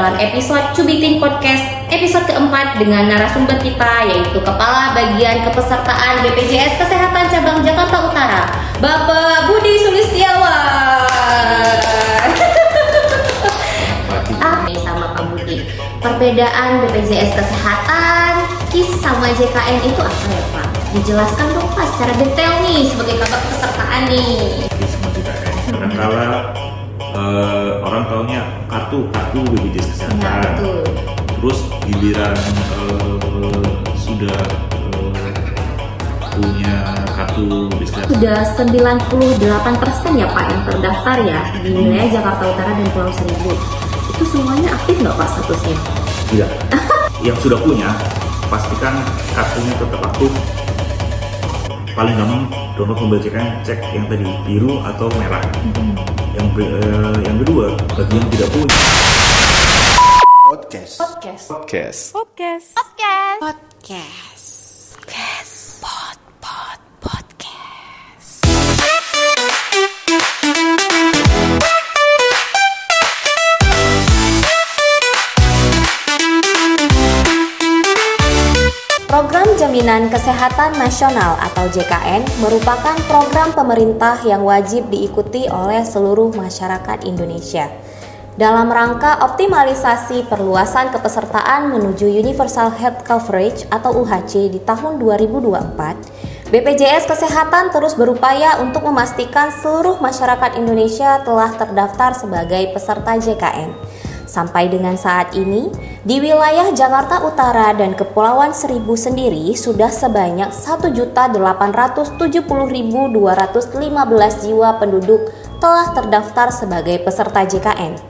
dalam episode Cubitin Podcast episode keempat dengan narasumber kita yaitu Kepala Bagian Kepesertaan BPJS Kesehatan Cabang Jakarta Utara, Bapak Budi Sulistiawan. Sama Pak Budi, perbedaan BPJS Kesehatan, KIS sama JKN itu apa ya Pak? Dijelaskan dong Pak secara detail nih sebagai kabar kepesertaan nih. KIS sama JKN, kadang-kala orang taunya kartu BPJS Kesehatan. Ya, betul. Terus giliran sudah punya kartu BPJS Kesehatan. Sudah 98% ya Pak yang terdaftar ya di wilayah Jakarta Utara dan Pulau Seribu. Itu semuanya aktif nggak Pak statusnya? Tidak. Yang sudah punya, pastikan kartunya tetap aktif. Paling gampang download mobile JKN, cek yang tadi biru atau merah. Yang kedua, bagi yang tidak punya. Podcast. Program Jaminan Kesehatan Nasional atau JKN merupakan program pemerintah yang wajib diikuti oleh seluruh masyarakat Indonesia. Dalam rangka optimalisasi perluasan kepesertaan menuju Universal Health Coverage atau UHC di tahun 2024, BPJS Kesehatan terus berupaya untuk memastikan seluruh masyarakat Indonesia telah terdaftar sebagai peserta JKN. Sampai dengan saat ini, di wilayah Jakarta Utara dan Kepulauan Seribu sendiri sudah sebanyak 1.870.215 jiwa penduduk telah terdaftar sebagai peserta JKN.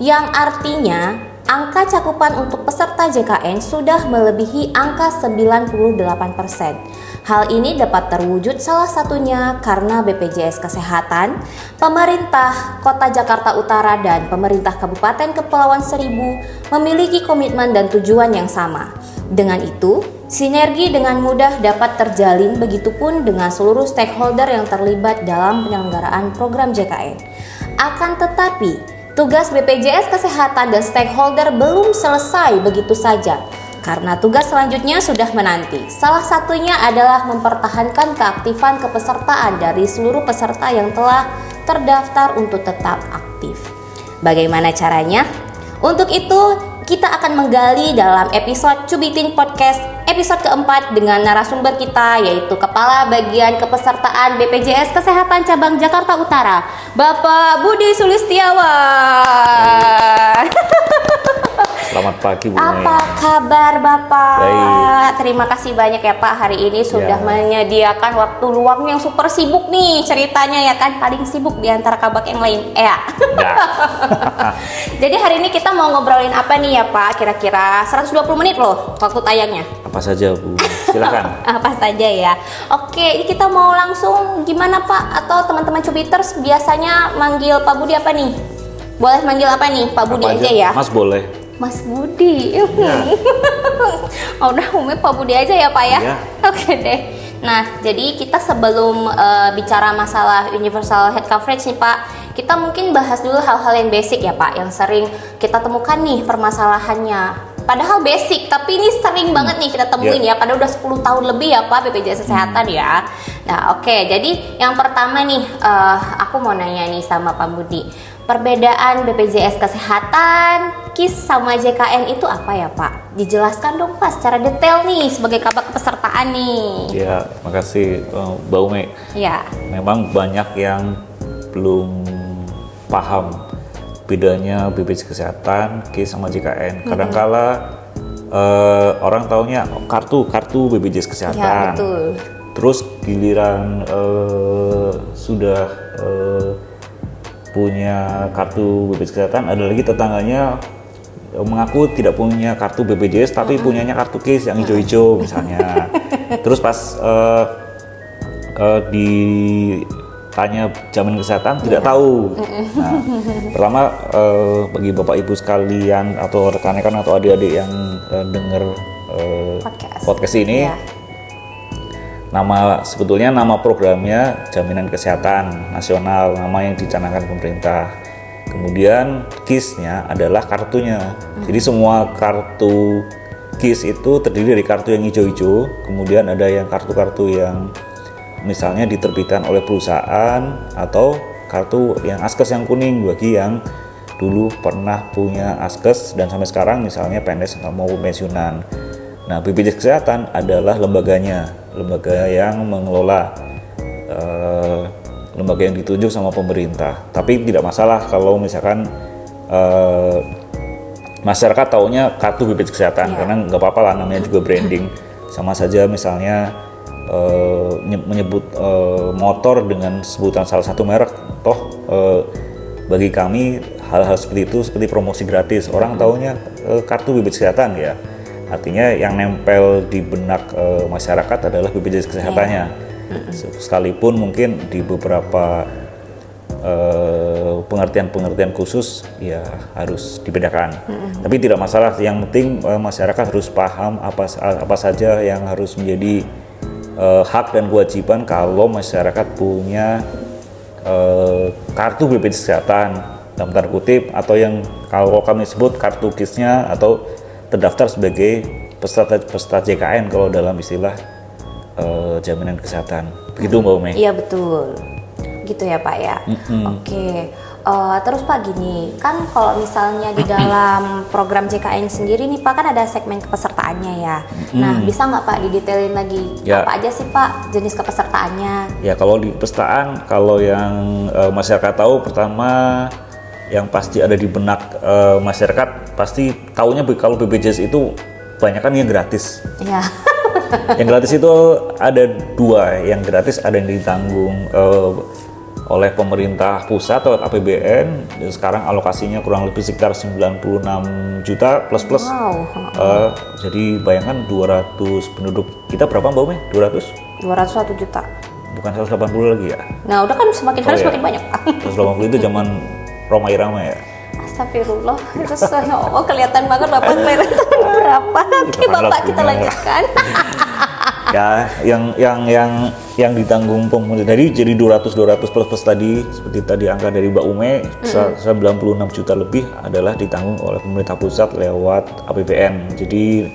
Yang artinya, angka cakupan untuk peserta JKN sudah melebihi angka 98%. Hal ini dapat terwujud salah satunya karena BPJS Kesehatan, pemerintah Kota Jakarta Utara dan pemerintah Kabupaten Kepulauan Seribu memiliki komitmen dan tujuan yang sama. Dengan itu, sinergi dengan mudah dapat terjalin, begitupun dengan seluruh stakeholder yang terlibat dalam penyelenggaraan program JKN. Akan tetapi, tugas BPJS Kesehatan dan stakeholder belum selesai begitu saja. Karena tugas selanjutnya sudah menanti. Salah satunya adalah mempertahankan keaktifan kepesertaan dari seluruh peserta yang telah terdaftar untuk tetap aktif. Bagaimana caranya? Untuk itu, kita akan menggali dalam episode Cubitin Podcast episode keempat dengan narasumber kita yaitu Kepala Bagian Kepesertaan BPJS Kesehatan Cabang Jakarta Utara, Bapak Budi Sulistiawan. Selamat pagi Bu. Apa kabar Bapak? Baik. Terima kasih banyak ya Pak hari ini sudah menyediakan waktu luang yang super sibuk nih ceritanya ya kan, paling sibuk di antara kabak yang lain. Ya. Jadi hari ini kita mau ngobrolin apa nih ya Pak? Kira-kira 120 menit loh waktu tayangnya. Apa saja Bu? Silakan. Apa saja ya. Oke, ini kita mau langsung gimana Pak? Atau teman-teman Cubiters biasanya manggil Pak Budi apa nih? Boleh manggil apa nih? Pak Budi aja ya? Mas boleh. Mas Budi. Ya. Udah umumnya Pak Budi aja ya Pak ya? Ya. Oke deh. Nah, jadi kita sebelum bicara masalah Universal Health Coverage nih Pak, kita mungkin bahas dulu hal-hal yang basic ya Pak, yang sering kita temukan nih permasalahannya. Padahal basic, tapi ini sering banget nih kita temuin ya, padahal udah 10 tahun lebih ya Pak BPJS Kesehatan ya. Nah oke, jadi yang pertama nih, aku mau nanya nih sama Pak Budi, perbedaan BPJS Kesehatan, KIS sama JKN itu apa ya Pak? Dijelaskan dong Pak secara detail nih sebagai kabar kepesertaan nih. Ya, makasih Mbak Ume. Ya. Memang banyak yang belum paham bedanya BPJS Kesehatan, KIS sama JKN. Kadangkala orang taunya kartu BPJS Kesehatan. Ya, betul. Terus giliran sudah punya kartu BPJS Kesehatan, ada lagi tetangganya mengaku tidak punya kartu BPJS tapi punyanya kartu KIS yang hijau-hijau misalnya. Terus pas ditanya jaminan kesehatan tidak tahu. Nah, pertama bagi Bapak Ibu sekalian atau rekan-rekan atau adik-adik yang dengar podcast ini, sebetulnya nama programnya Jaminan Kesehatan Nasional, nama yang dicanangkan pemerintah. Kemudian KIS-nya adalah kartunya. Jadi semua kartu KIS itu terdiri dari kartu yang hijau-hijau, kemudian ada yang kartu-kartu yang misalnya diterbitkan oleh perusahaan, atau kartu yang askes yang kuning bagi yang dulu pernah punya askes dan sampai sekarang misalnya PNS atau mau pensiunan. Nah, BPJS Kesehatan adalah lembaganya, lembaga yang mengelola, lembaga yang ditunjuk sama pemerintah. Tapi tidak masalah kalau misalkan masyarakat taunya kartu BPJS Kesehatan, karena nggak apa-apa lah, namanya juga branding. Sama saja misalnya menyebut motor dengan sebutan salah satu merek, toh bagi kami hal-hal seperti itu seperti promosi gratis. Orang taunya kartu BPJS Kesehatan ya, artinya yang nempel di benak masyarakat adalah BPJS Kesehatannya. Sekalipun mungkin di beberapa pengertian-pengertian khusus ya harus dibedakan. Tapi tidak masalah, yang penting masyarakat harus paham apa saja yang harus menjadi hak dan kewajiban kalau masyarakat punya kartu BPJS Kesehatan dalam tanda kutip, atau yang kalau kami sebut kartu KIS-nya, atau terdaftar sebagai peserta JKN kalau dalam istilah jaminan kesehatan. Begitu Mbak Ume? Iya betul, gitu ya Pak ya. Oke. Terus Pak gini, kan kalau misalnya di dalam program JKN sendiri nih Pak, kan ada segmen kepesertaannya ya. Nah, bisa nggak Pak didetailin lagi apa aja sih Pak jenis kepesertaannya? Ya, kalau di kepesertaan, kalau yang masyarakat tahu, pertama yang pasti ada di benak masyarakat pasti taunya kalau BPJS itu banyak kan yang gratis. Iya. Yang gratis itu ada dua, yang gratis ada yang ditanggung oleh pemerintah pusat atau APBN. Dan sekarang alokasinya kurang lebih sekitar 96 juta plus. Wow. Jadi bayangkan 200 penduduk kita berapa Mbak Ume? 201 juta. Bukan 180 lagi ya? Nah udah kan semakin hari semakin banyak. 180 itu zaman Roma Irama ya? Astagfirullah, terus kelihatan banget Bapak kelihatan berapa. Oke Bapak, kita lanjutkan. Ya, yang ditanggung pemerintah jadi 200 plus tadi, seperti tadi angka dari Mbak Ume, 96 juta lebih adalah ditanggung oleh pemerintah pusat lewat APBN. Jadi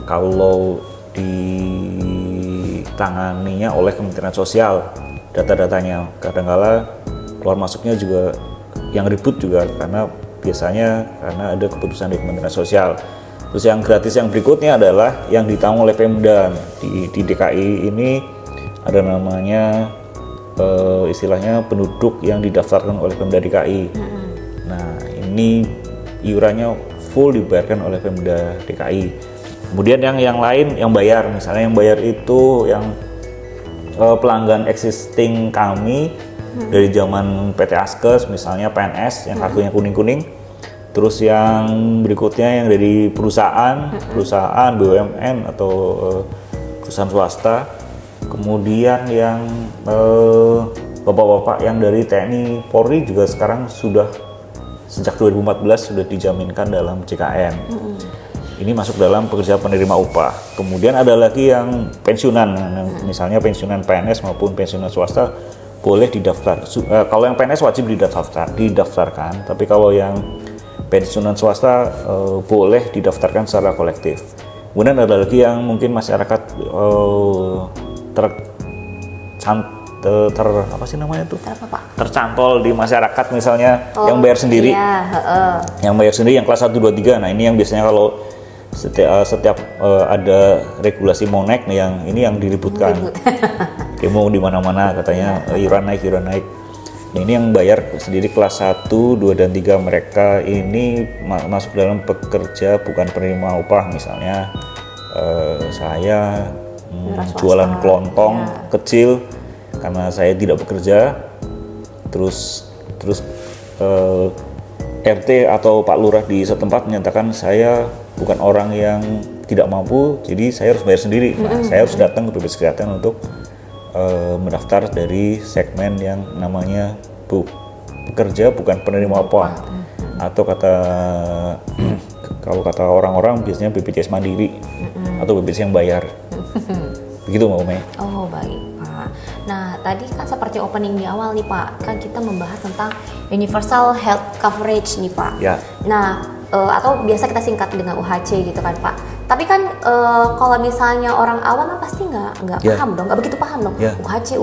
kalau ditanganinya oleh Kementerian Sosial data-datanya, kadang-kala keluar masuknya juga yang ribut juga karena ada keputusan dari Kementerian Sosial. Terus yang gratis yang berikutnya adalah yang ditanggung oleh Pemda. Di DKI ini ada namanya istilahnya penduduk yang didaftarkan oleh Pemda DKI. Nah, ini iurannya full dibayarkan oleh Pemda DKI. Kemudian yang lain yang bayar, misalnya yang bayar itu yang pelanggan existing kami dari zaman PT Askes, misalnya PNS yang kartunya kuning-kuning. Terus yang berikutnya yang dari perusahaan BUMN atau perusahaan swasta. Kemudian yang bapak-bapak yang dari TNI Polri juga sekarang sudah sejak 2014 sudah dijaminkan dalam JKN. Ini masuk dalam pekerja penerima upah. Kemudian ada lagi yang pensiunan, misalnya pensiunan PNS maupun pensiunan swasta boleh didaftar. Kalau yang PNS wajib didaftarkan, tapi kalau yang pensiunan swasta boleh didaftarkan secara kolektif. Kemudian ada lagi yang mungkin masyarakat tercantol di masyarakat, misalnya yang bayar sendiri, yang kelas 1, 2, 3. Nah, ini yang biasanya kalau setiap ada regulasi mau naik, nih yang diributkan. Demo di mana-mana katanya iuran naik. Nah, ini yang bayar sendiri kelas 1, 2, dan 3, mereka ini masuk dalam pekerja bukan penerima upah. Misalnya saya jualan kelontong kecil karena saya tidak bekerja, terus RT atau Pak Lurah di setempat menyatakan saya bukan orang yang tidak mampu, jadi saya harus bayar sendiri. Nah, saya harus datang ke BPJS Kesehatan untuk mendaftar dari segmen yang namanya pekerja bukan penerima upah, atau kalau kata orang-orang biasanya BPJS Mandiri atau BPJS yang bayar. Begitu Mbak Ume. Oh baik Pak. Nah, tadi kan seperti opening di awal nih Pak, kan kita membahas tentang Universal Health Coverage nih Pak. Ya. Nah, atau biasa kita singkat dengan UHC gitu kan Pak. Tapi kan kalau misalnya orang awam kan pasti nggak Ya. paham dong, nggak begitu paham dong. Ya. UHC.